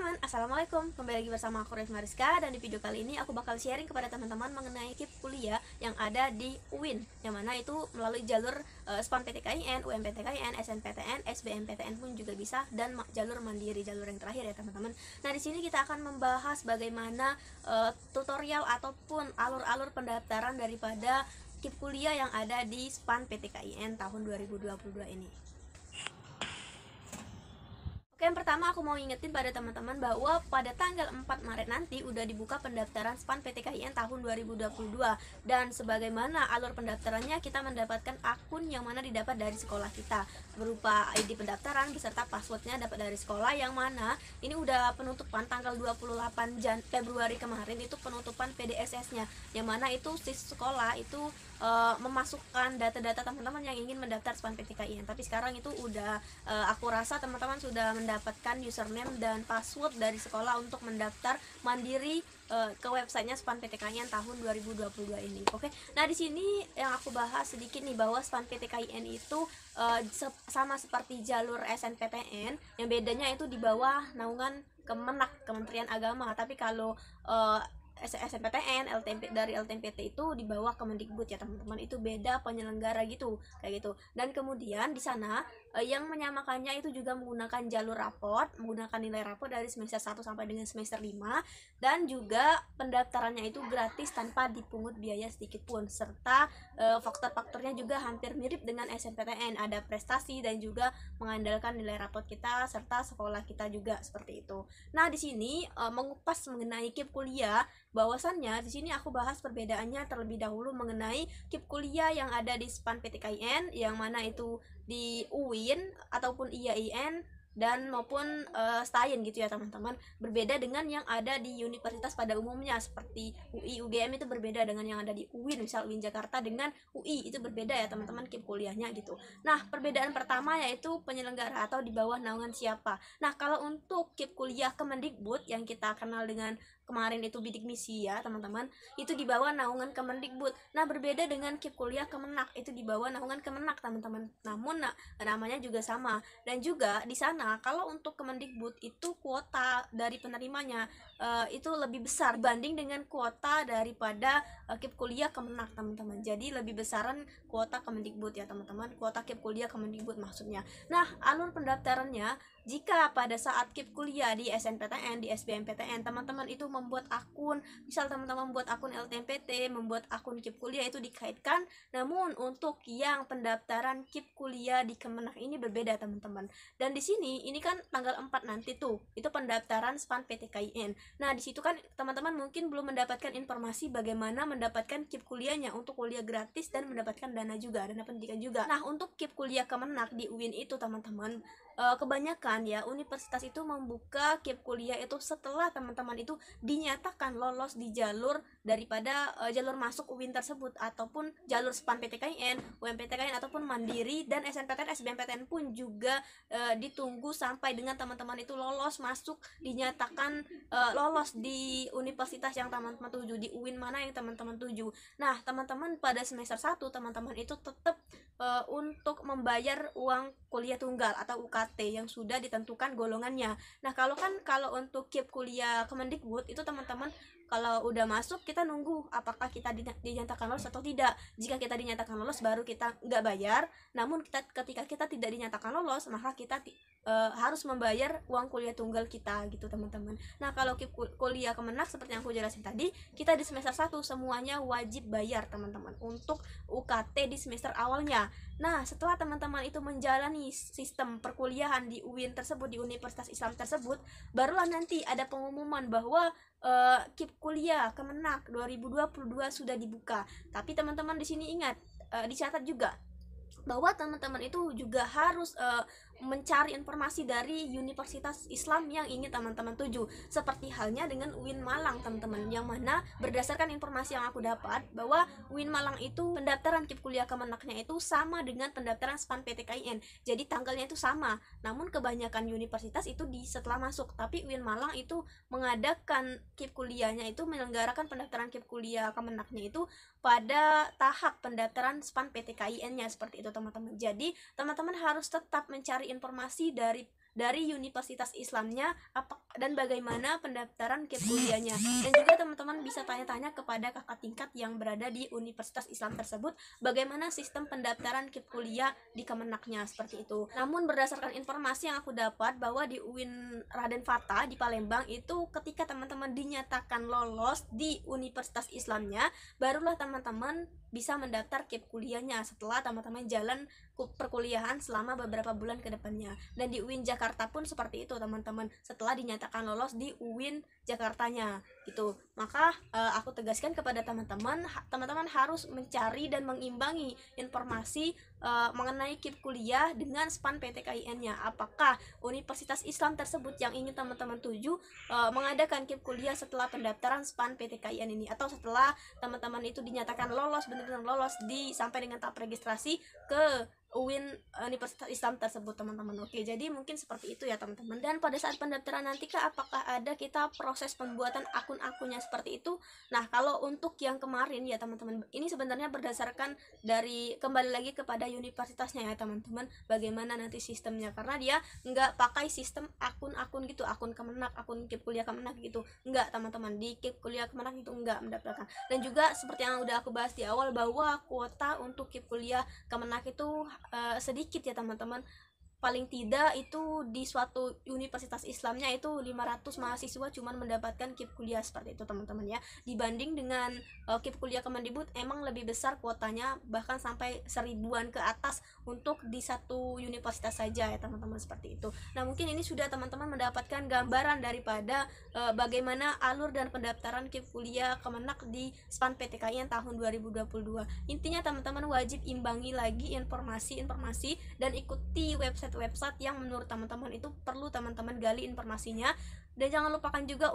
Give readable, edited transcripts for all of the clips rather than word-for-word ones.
teman-teman, assalamualaikum. Kembali lagi bersama aku Revma Rizka. Dan di video kali ini aku bakal sharing kepada teman-teman mengenai KIP kuliah yang ada di UIN, yang mana itu melalui jalur SPAN PTKIN, UMPTKIN, SNPTN, SBMPTN pun juga bisa, dan jalur mandiri, jalur yang terakhir ya teman-teman. Nah, di sini kita akan membahas bagaimana tutorial ataupun alur-alur pendaftaran daripada KIP kuliah yang ada di SPAN PTKIN tahun 2022 ini. Oke, yang pertama aku mau ingetin pada teman-teman bahwa pada tanggal 4 Maret nanti udah dibuka pendaftaran SPAN PTKIN tahun 2022. Dan sebagaimana alur pendaftarannya, kita mendapatkan akun yang mana didapat dari sekolah kita berupa ID pendaftaran beserta passwordnya dapat dari sekolah, yang mana ini udah penutupan tanggal 28 Februari kemarin, itu penutupan PDSS-nya, yang mana itu si sekolah itu memasukkan data-data teman-teman yang ingin mendaftar SPAN PTKIN. Tapi sekarang itu udah aku rasa teman-teman sudah mendapatkan username dan password dari sekolah untuk mendaftar mandiri ke websitenya SPAN PTKIN tahun 2022 ini. Oke. Nah, di sini yang aku bahas sedikit nih bahwa SPAN PTKIN itu sama seperti jalur SNPTN, yang bedanya itu di bawah naungan Kemenak, Kementerian Agama. Tapi kalau SNPTN, LTMP dari LTMPT itu di bawah Kemendikbud ya teman-teman, itu beda penyelenggara gitu, kayak gitu. Dan kemudian di sana yang menyamakannya itu juga menggunakan jalur raport, menggunakan nilai raport dari semester 1 sampai dengan semester 5, dan juga pendaftarannya itu gratis tanpa dipungut biaya sedikit pun, serta faktor-faktornya juga hampir mirip dengan SNPTN, ada prestasi dan juga mengandalkan nilai raport kita serta sekolah kita juga, seperti itu. Nah, di sini mengupas mengenai KIP kuliah, bahwasannya di sini aku bahas perbedaannya terlebih dahulu mengenai KIP kuliah yang ada di SPAN PTKIN, yang mana itu di UIN ataupun IAIN dan maupun STAIN gitu ya teman-teman. Berbeda dengan yang ada di universitas pada umumnya seperti UI, UGM itu berbeda dengan yang ada di UIN, misal UIN Jakarta dengan UI itu berbeda ya teman-teman KIP kuliahnya gitu. Nah, perbedaan pertama yaitu penyelenggara atau di bawah naungan siapa. Nah, kalau untuk KIP kuliah Kemendikbud yang kita kenal dengan kemarin itu bidik misi ya teman-teman, itu di bawah naungan Kemendikbud. Nah, berbeda dengan KIP kuliah Kemenak, itu di bawah naungan Kemenak teman-teman, namun namanya juga sama. Dan juga di sana kalau untuk Kemendikbud itu kuota dari penerimanya itu lebih besar dibanding dengan kuota daripada KIP kuliah Kemenak teman-teman. Jadi lebih besaran kuota Kemendikbud ya teman-teman, kuota KIP kuliah Kemendikbud maksudnya. Nah, alur pendaftarannya, jika pada saat KIP kuliah di SNPTN, di SBMPTN, teman-teman itu membuat akun, misal teman-teman membuat akun LTMPT, membuat akun KIP kuliah, itu dikaitkan. Namun untuk yang pendaftaran KIP kuliah di Kemenak ini berbeda teman-teman. Dan di sini ini kan tanggal 4 nanti tuh, itu pendaftaran SPAN PTKIN. Nah, di situ kan teman-teman mungkin belum mendapatkan informasi bagaimana mendapatkan KIP kuliahnya untuk kuliah gratis dan mendapatkan dana juga, dana pendidikan juga. Nah, untuk KIP kuliah Kemenak di UIN itu teman-teman, kebanyakan ya universitas itu membuka KIP kuliah itu setelah teman-teman itu dinyatakan lolos di jalur daripada jalur masuk UIN tersebut, ataupun jalur SPAN PTKIN, UMPTKIN ataupun mandiri, dan SNPTN, SBMPTN pun juga ditunggu sampai dengan teman-teman itu lolos masuk, dinyatakan lolos di universitas yang teman-teman tuju, di UIN mana yang teman-teman tuju. Nah, teman-teman pada semester 1 teman-teman itu tetap untuk membayar uang kuliah tunggal atau UKT yang sudah ditentukan golongannya. Nah, kalau untuk KIP kuliah Kemendikbud itu teman-teman kalau udah masuk kita nunggu apakah kita dinyatakan lolos atau tidak. Jika kita dinyatakan lolos baru kita nggak bayar, namun ketika kita tidak dinyatakan lolos maka kita harus membayar uang kuliah tunggal kita gitu teman-teman. Nah, kalau KIP kuliah Kemenak seperti yang aku jelasin tadi, kita di semester 1 semuanya wajib bayar teman-teman untuk UKT di semester awalnya. Nah, setelah teman-teman itu menjalani sistem perkuliahan di UIN tersebut, di Universitas Islam tersebut, barulah nanti ada pengumuman bahwa KIP kuliah Kemenak 2022 sudah dibuka. Tapi teman-teman di sini ingat, dicatat juga bahwa teman-teman itu juga harus mencari informasi dari universitas Islam yang ingin teman-teman tuju, seperti halnya dengan UIN Malang teman-teman, yang mana berdasarkan informasi yang aku dapat bahwa UIN Malang itu pendaftaran KIP kuliah Kemenaknya itu sama dengan pendaftaran SPAN PTKIN, jadi tanggalnya itu sama. Namun kebanyakan universitas itu setelah masuk, tapi UIN Malang itu mengadakan KIP kuliahnya itu menyelenggarakan pendaftaran KIP kuliah Kemenaknya itu pada tahap pendaftaran SPAN PTKIN-nya, seperti itu teman-teman. Jadi teman-teman harus tetap mencari informasi dari dari universitas Islamnya dan bagaimana pendaftaran KIP kuliahnya. Dan juga teman-teman bisa tanya-tanya kepada kakak tingkat yang berada di universitas Islam tersebut bagaimana sistem pendaftaran KIP kuliah di Kemenaknya, seperti itu. Namun berdasarkan informasi yang aku dapat bahwa di UIN Raden Fatah di Palembang itu ketika teman-teman dinyatakan lolos di universitas Islamnya, barulah teman-teman bisa mendaftar KIP kuliahnya setelah teman-teman jalan perkuliahan selama beberapa bulan ke depannya. Dan di UIN Jakarta pun seperti itu teman-teman, setelah dinyatakan lolos di UIN Jakartanya gitu. Maka aku tegaskan kepada teman-teman harus mencari dan mengimbangi informasi mengenai KIP kuliah dengan SPAN PTKIN-nya. Apakah universitas Islam tersebut yang ingin teman-teman tuju mengadakan KIP kuliah setelah pendaftaran SPAN PTKIN ini, atau setelah teman-teman itu dinyatakan lolos, benar-benar lolos sampai dengan tahap registrasi ke UIN Universitas Islam tersebut teman-teman. Oke, jadi mungkin seperti itu ya teman-teman. Dan pada saat pendaftaran nanti apakah ada kita proses pembuatan akun-akunnya seperti itu? Nah, kalau untuk yang kemarin ya teman-teman, ini sebenarnya berdasarkan dari kembali lagi kepada universitasnya ya teman-teman, bagaimana nanti sistemnya, karena dia nggak pakai sistem akun-akun gitu, akun Kemenak, akun KIP kuliah Kemenak gitu, nggak teman-teman. Di KIP kuliah Kemenak itu nggak mendaftarkan. Dan juga seperti yang udah aku bahas di awal bahwa kuota untuk KIP kuliah Kemenak itu sedikit ya teman-teman. Paling tidak itu di suatu universitas Islamnya itu 500 mahasiswa cuman mendapatkan KIP kuliah, seperti itu teman-teman ya. Dibanding dengan KIP kuliah Kemendikbud emang lebih besar kuotanya, bahkan sampai 1000-an ke atas untuk di satu universitas saja ya teman-teman, seperti itu. Nah, mungkin ini sudah teman-teman mendapatkan gambaran daripada bagaimana alur dan pendaftaran KIP kuliah Kemenak di SPAN PTKIN tahun 2022. Intinya teman-teman wajib imbangi lagi informasi-informasi dan ikuti website yang menurut teman-teman itu perlu teman-teman gali informasinya. Dan jangan lupakan juga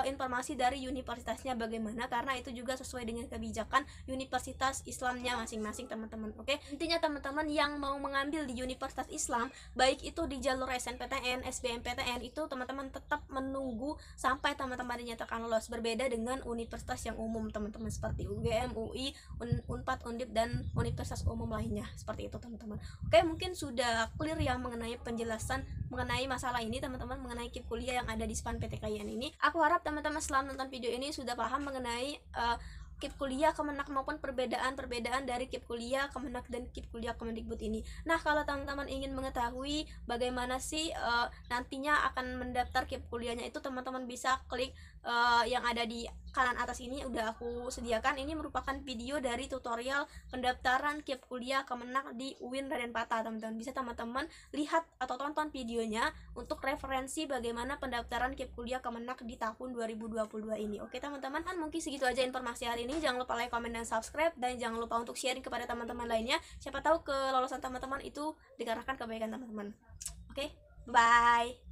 informasi dari universitasnya bagaimana, karena itu juga sesuai dengan kebijakan universitas Islamnya masing-masing teman-teman. Oke, intinya teman-teman yang mau mengambil di universitas Islam, baik itu di jalur SNPTN, SBMPTN, itu teman-teman tetap menunggu sampai teman-teman dinyatakan lolos. Berbeda dengan universitas yang umum teman-teman, seperti UGM, UI, Unpad, Undip, dan universitas umum lainnya, seperti itu teman-teman. Oke, mungkin sudah clear ya mengenai penjelasan mengenai masalah ini teman-teman, mengenai KIP kuliah yang ada di SPAN PTKIN ini. Aku harap teman-teman setelah menonton video ini sudah paham mengenai KIP kuliah Kemenak maupun perbedaan dari KIP kuliah Kemenak dan KIP kuliah Kemendikbud ini. Nah, kalau teman-teman ingin mengetahui bagaimana sih nantinya akan mendaftar KIP kuliahnya, itu teman-teman bisa klik yang ada di kanan atas ini, udah aku sediakan. Ini merupakan video dari tutorial pendaftaran KIP kuliah Kemenak di UIN Raden Fatah teman-teman. Bisa teman-teman lihat atau tonton videonya untuk referensi bagaimana pendaftaran KIP kuliah Kemenak di tahun 2022 ini. Oke teman-teman, kan mungkin segitu aja informasi hari ini. Jangan lupa like, komen, dan subscribe, dan jangan lupa untuk sharing kepada teman-teman lainnya. Siapa tahu kelolosan teman-teman itu dikarenakan kebaikan teman-teman. Oke, bye.